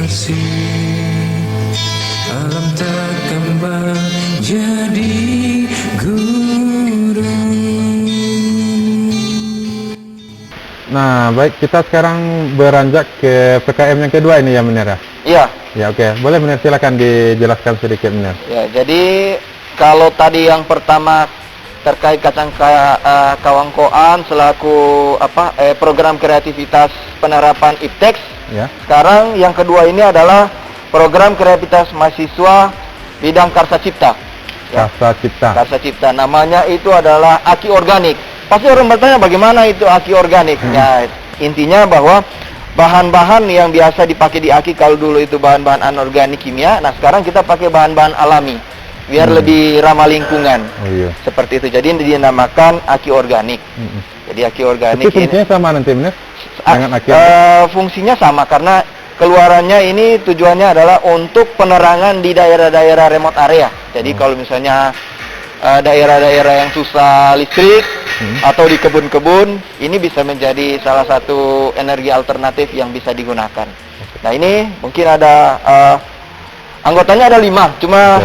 kasih, alam takkan menjadi gurun. Nah, baik, kita sekarang beranjak ke PKM yang kedua ini ya, Menir ya? Iya. Ya, oke. Boleh, Menir, silakan dijelaskan sedikit, Menir. Ya, jadi kalau tadi yang pertama terkait kacang kawangkoan selaku program kreativitas penerapan IPTEX. Ya. Sekarang yang kedua ini adalah program kreativitas mahasiswa bidang Karsa Cipta. Ya. Karsa Cipta. Karsa Cipta. Namanya itu adalah Aki Organik. Pasti orang bertanya bagaimana itu Aki Organik. Ya, intinya bahwa bahan-bahan yang biasa dipakai di Aki kalau dulu itu bahan-bahan anorganik kimia. Nah, sekarang kita pakai bahan-bahan alami biar lebih ramah lingkungan. Oh iya. Seperti itu. Jadi dinamakan Aki Organik. Jadi Aki Organik tapi fungsinya sama nanti, Menir? Dengan Aki fungsinya sama karena keluarannya ini tujuannya adalah untuk penerangan di daerah-daerah remote area. Jadi kalau misalnya daerah-daerah yang susah listrik atau di kebun-kebun, ini bisa menjadi salah satu energi alternatif yang bisa digunakan. Nah, ini mungkin ada anggotanya ada 5, cuma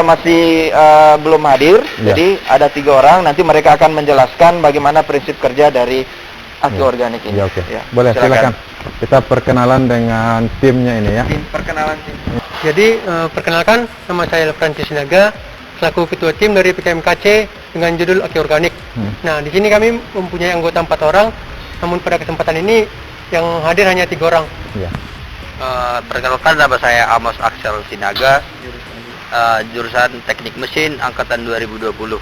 masih belum hadir. Jadi ada 3 orang. Nanti mereka akan menjelaskan bagaimana prinsip kerja dari Aki Organik ini. Ya, oke. Boleh, silakan. Kita perkenalan dengan timnya ini ya. Perkenalan tim. Jadi perkenalkan, nama saya Francis Sinaga, selaku ketua tim dari PKMKC dengan judul Aki Organik. Nah, di sini kami mempunyai anggota 4 orang, namun pada kesempatan ini yang hadir hanya 3 orang. Ya. Perkenalkan, nama saya Amos Axel Sinaga, jurusan Teknik Mesin angkatan 2020.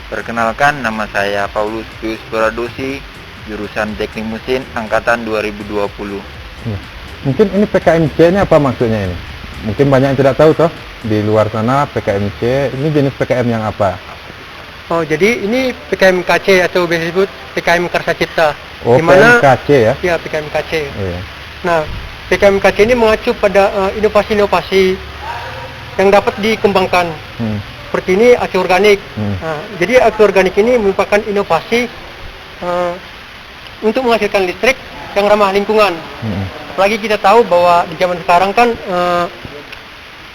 Perkenalkan, nama saya Paulus Pius Puradosi, jurusan Teknik Mesin angkatan 2020. Ya. Mungkin ini PKMC ini apa maksudnya ini? Mungkin banyak yang tidak tahu toh di luar sana PKMC ini jenis PKM yang apa? Oh, jadi ini PKMKC atau biasa disebut PKM Karsa Cipta. Oh, PKMKC ya? Ya, PKMKC. Iya. Nah, PKMKC ini mengacu pada inovasi-inovasi yang dapat dikembangkan. Seperti ini Aki Organik. Nah, jadi Aki Organik ini merupakan inovasi untuk menghasilkan listrik yang ramah lingkungan. Apalagi kita tahu bahwa di zaman sekarang kan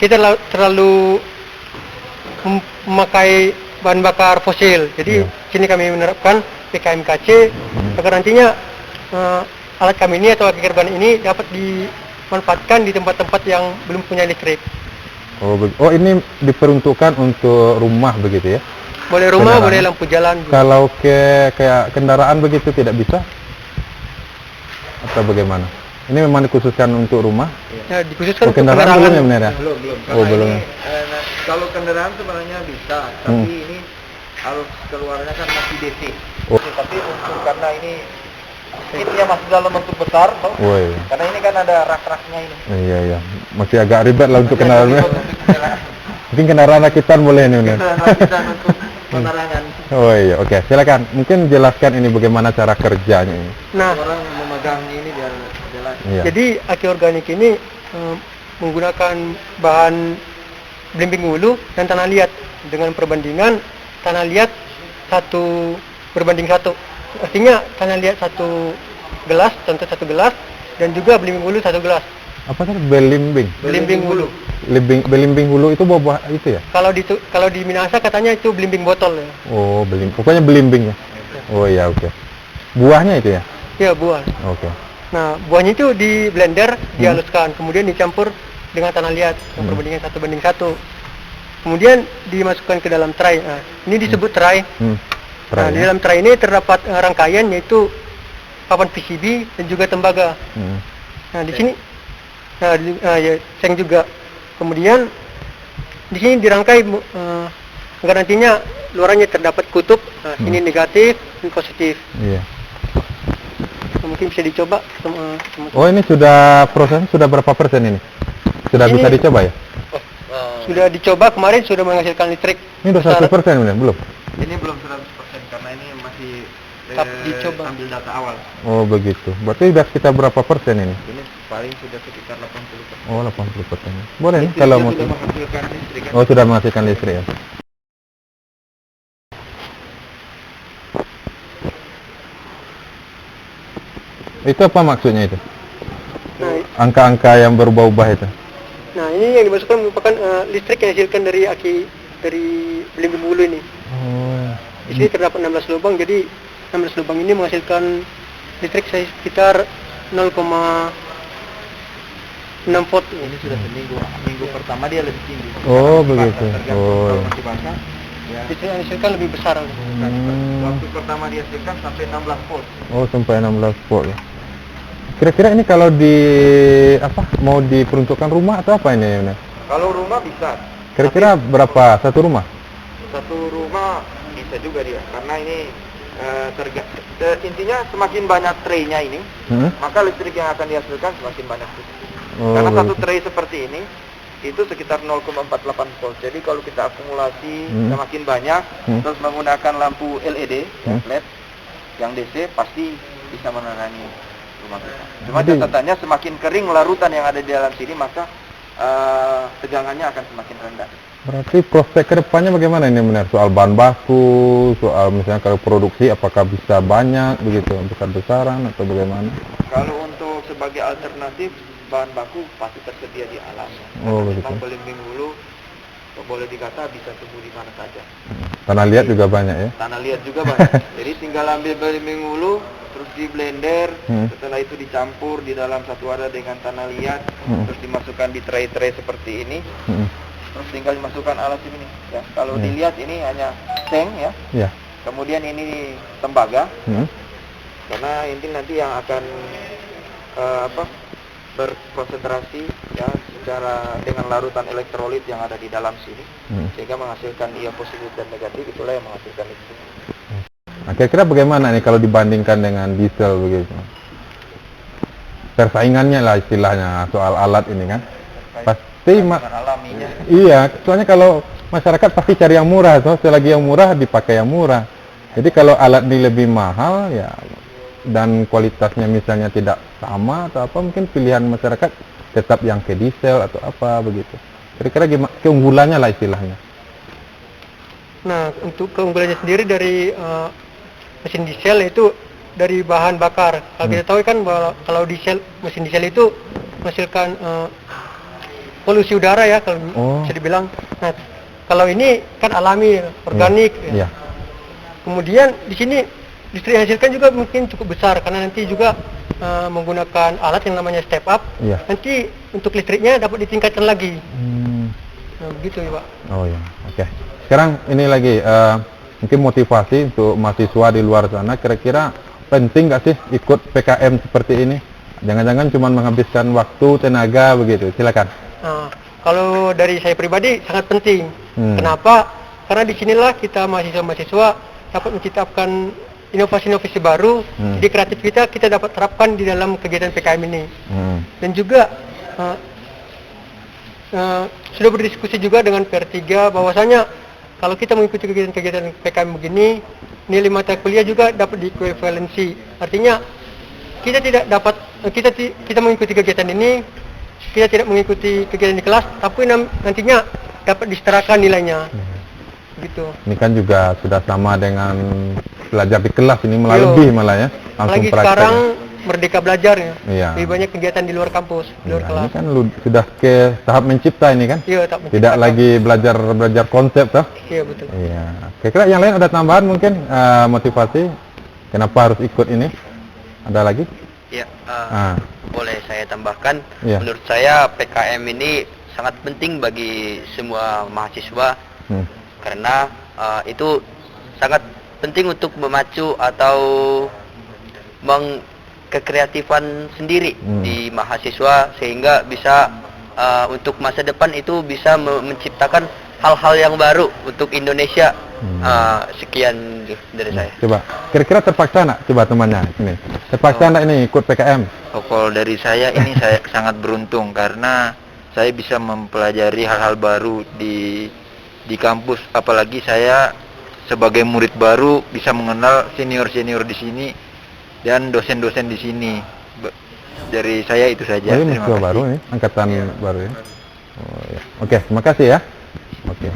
kita terlalu memakai bahan bakar fosil. Jadi sini kami menerapkan PKMKC agar nantinya alat kami ini atau Aki Organik ini dapat dimanfaatkan di tempat-tempat yang belum punya listrik. Oh, ini diperuntukkan untuk rumah begitu ya? Boleh rumah, boleh lampu jalan. Kalau kayak kendaraan begitu tidak bisa? Atau bagaimana? Ini memang dikhususkan untuk rumah? Ya, dikhususkan untuk kendaraan belum ya, Benar ya? Belum. Belum. Kalau kendaraan sebenarnya bisa, tapi ini arus keluarnya kan masih DC. Tapi untuk karena ini masih dalam bentuk besar, toh? Karena ini kan ada rak-raknya ini. Iya. Masih agak ribet lah untuk kendaraannya. Mungkin kendaraan rakitan boleh ini, Benar. Rakitan untuk penerangan. Oh iya, oke. Silakan. Mungkin jelaskan ini bagaimana cara kerjanya ini. Nah, orang memegang ini biar jelas. Iya. Jadi Aki Organik ini menggunakan bahan belimbing hulu dan tanah liat dengan perbandingan tanah liat 1:1. Artinya tanah liat 1 gelas, contoh 1 gelas, dan juga belimbing hulu 1 gelas. Apa tadi? Belimbing? Belimbing hulu. Belimbing hulu itu buah itu ya? Kalau di Minahasa katanya itu belimbing botol ya. Oh, pokoknya belimbing ya? Oh iya, oke. Buahnya itu ya? Iya, buah. Oke. Nah, buahnya itu di blender, dihaluskan, kemudian dicampur dengan tanah liat yang perbandingan 1:1. Kemudian dimasukkan ke dalam tray. Nah, ini disebut tray. Nah, di dalam tray ini terdapat rangkaian yaitu papan PCB dan juga tembaga. Nah, di sini seng juga. Kemudian di sini dirangkai agar nantinya luarannya terdapat kutub. Nah, ini negatif dan positif. Iya. Mungkin bisa dicoba. Oh, ini sudah prosesnya sudah berapa persen ini? Sudah bisa dicoba ya? Sudah dicoba kemarin, sudah menghasilkan listrik. Ini udah 100% belum? Ini belum 100% karena ini masih dicoba. ambil data awal. Oh begitu. Berarti sudah sekitar berapa persen ini? Ini paling sudah sekitar 80%. Oh 80%. Boleh nih kalau mau. Sudah menghasilkan listrik kan? Oh sudah menghasilkan listrik ya. Itu apa maksudnya itu? angka-angka yang berubah-ubah itu. Nah, ini yang dimasukkan merupakan listrik yang dihasilkan dari belimbing hulu ini. Oh. Di sini terdapat 16 lubang, jadi 16 lubang ini menghasilkan listrik sekitar 0,6 volt. Ini sudah minggu pertama dia lebih tinggi. Oh, begitu. Oh. Kalau masih basah, ya. Listrik yang dihasilkan lebih besar. Waktu pertama dia hasilkan sampai 16 volt. Oh, sampai 16 volt ya. Kira-kira ini kalau mau diperuntukkan rumah atau apa ini? Kalau rumah bisa. Kira-kira berapa satu rumah? Satu rumah bisa juga dia, karena ini intinya semakin banyak tray-nya ini, maka listrik yang akan dihasilkan semakin banyak. Karena satu tray seperti ini itu sekitar 0,48 volt. Jadi kalau kita akumulasi semakin banyak, terus menggunakan lampu LED, LED yang DC, pasti bisa menerangi rumah kita. Cuma catatannya semakin kering larutan yang ada di dalam sini, maka tegangannya akan semakin rendah. Berarti prospek kedepannya bagaimana ini benar? Soal bahan baku, soal misalnya kalau produksi apakah bisa banyak begitu, besar-besaran atau bagaimana? Kalau untuk sebagai alternatif, bahan baku pasti tersedia di alam. Oh, karena begitu. memang belimbing hulu boleh dikata bisa tumbuh di mana saja. Tanah liat juga banyak ya? Tanah liat juga banyak. Jadi tinggal ambil belimbing hulu, terus di blender, setelah itu dicampur di dalam satu wadah dengan tanah liat, terus dimasukkan di tray-tray seperti ini, terus tinggal dimasukkan alat ini. Ya, kalau dilihat ini hanya seng ya. Iya. Kemudian ini tembaga, karena ini nanti yang akan berkonsentrasi ya secara dengan larutan elektrolit yang ada di dalam sini, sehingga menghasilkan ion positif dan negatif, itulah yang menghasilkan listrik. Nah, kira-kira bagaimana nih kalau dibandingkan dengan diesel begitu? Persaingannya lah istilahnya soal alat ini kan? Pasti alaminya. Iya, soalnya kalau masyarakat pasti cari yang murah, so selagi yang murah dipakai yang murah. Jadi kalau alat ini lebih mahal ya, dan kualitasnya misalnya tidak sama atau apa, mungkin pilihan masyarakat tetap yang ke diesel atau apa begitu. Kira-kira gimana keunggulannya lah istilahnya? Nah, untuk keunggulannya sendiri dari mesin diesel itu dari bahan bakar. Kalau kita tahu kan bahwa kalau mesin diesel itu menghasilkan polusi udara ya, kalau bisa dibilang. Nah, kalau ini kan alami, organik. Ya. Kemudian di sini listrik yang dihasilkan juga mungkin cukup besar, karena nanti juga menggunakan alat yang namanya step up. Nanti untuk listriknya dapat ditingkatkan lagi. Nah, begitu ya Pak. Oh ya, oke. Sekarang ini lagi mungkin motivasi untuk mahasiswa di luar sana, kira-kira penting nggak sih ikut PKM seperti ini? Jangan-jangan cuma menghabiskan waktu, tenaga begitu. Silakan. Nah, kalau dari saya pribadi sangat penting. Kenapa? Karena disinilah kita mahasiswa-mahasiswa dapat menciptakan inovasi-inovasi baru, jadi kreatif kita dapat terapkan di dalam kegiatan PKM ini. Dan juga sudah berdiskusi juga dengan PR3 bahwasanya kalau kita mengikuti kegiatan-kegiatan PKM begini, nilai mata kuliah juga dapat diequivalensi. Artinya kita tidak dapat kita mengikuti kegiatan ini, kita tidak mengikuti kegiatan di kelas, tapi nantinya dapat disetarakan nilainya. Gitu. Ini kan juga sudah sama dengan belajar di kelas, ini malah lebih malah ya. Apalagi sekarang merdeka belajar ya. Iya. Lebih banyak kegiatan di luar kampus, di luar kelas. Ini kan sudah ke tahap mencipta ini kan? Iya, tahap mencipta. Tidak lagi belajar konsep toh? Iya, betul. Iya. Kira-kira yang lain ada tambahan mungkin motivasi kenapa harus ikut ini? Ada lagi? Ya, boleh saya tambahkan. Ya. Menurut saya PKM ini sangat penting bagi semua mahasiswa karena itu sangat penting untuk memacu atau kekreatifan sendiri di mahasiswa, sehingga bisa untuk masa depan itu bisa menciptakan hal-hal yang baru untuk Indonesia. Sekian dari saya. Coba, kira-kira terpaksa nak? Coba temannya ini. Terpaksa nak ini ikut PKM? Kalau dari saya ini saya sangat beruntung karena saya bisa mempelajari hal-hal baru di kampus. Apalagi saya sebagai murid baru bisa mengenal senior-senior di sini dan dosen-dosen di sini. Dari saya itu saja. Ini mahasiswa baru nih, angkatan baru ya. Oh, ya. Oke, terima kasih ya. Oke,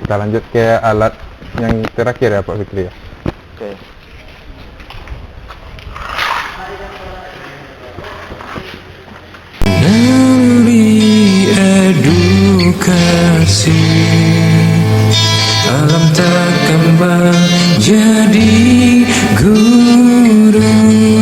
kita lanjut ke alat yang terakhir ya Pak Fikri ya. Oke. kasih, alam takkan jadi guru.